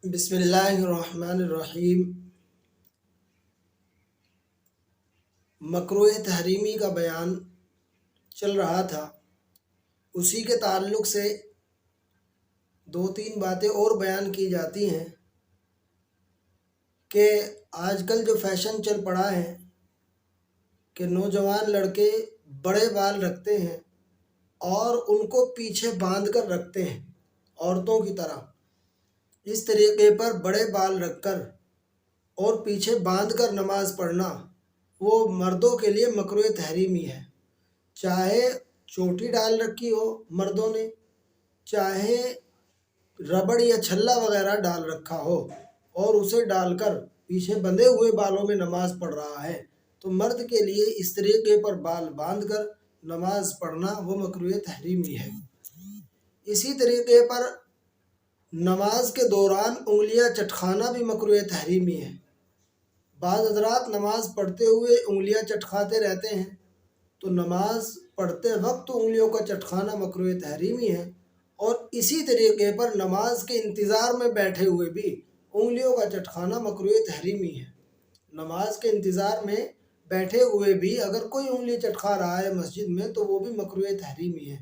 بسم اللہ الرحمن الرحیم۔ مکروہ تحریمی کا بیان چل رہا تھا، اسی کے تعلق سے دو تین باتیں اور بیان کی جاتی ہیں کہ آج کل جو فیشن چل پڑا ہے کہ نوجوان لڑکے بڑے بال رکھتے ہیں اور ان کو پیچھے باندھ کر رکھتے ہیں عورتوں کی طرح۔ اس طریقے پر بڑے بال رکھ کر اور پیچھے باندھ کر نماز پڑھنا وہ مردوں کے لیے مکروہ تحریمی ہے، چاہے چوٹی ڈال رکھی ہو مردوں نے، چاہے ربڑ یا چھلا وغیرہ ڈال رکھا ہو اور اسے ڈال کر پیچھے بندھے ہوئے بالوں میں نماز پڑھ رہا ہے، تو مرد کے لیے اس طریقے پر بال باندھ کر نماز پڑھنا وہ مکروہ تحریمی ہے۔ اسی طریقے پر نماز کے دوران انگلیاں چٹکانا بھی مکروہ تحریمی ہے۔ بعض حضرات نماز پڑھتے ہوئے انگلیاں چٹکاتے رہتے ہیں، تو نماز پڑھتے وقت انگلیوں کا چٹکانا مکروہ تحریمی ہے، اور اسی طریقے پر نماز کے انتظار میں بیٹھے ہوئے بھی انگلیوں کا چٹکانا مکروہ تحریمی ہے۔ نماز کے انتظار میں بیٹھے ہوئے بھی اگر کوئی انگلی چٹکا رہا ہے مسجد میں تو وہ بھی مکروہ تحریمی ہے۔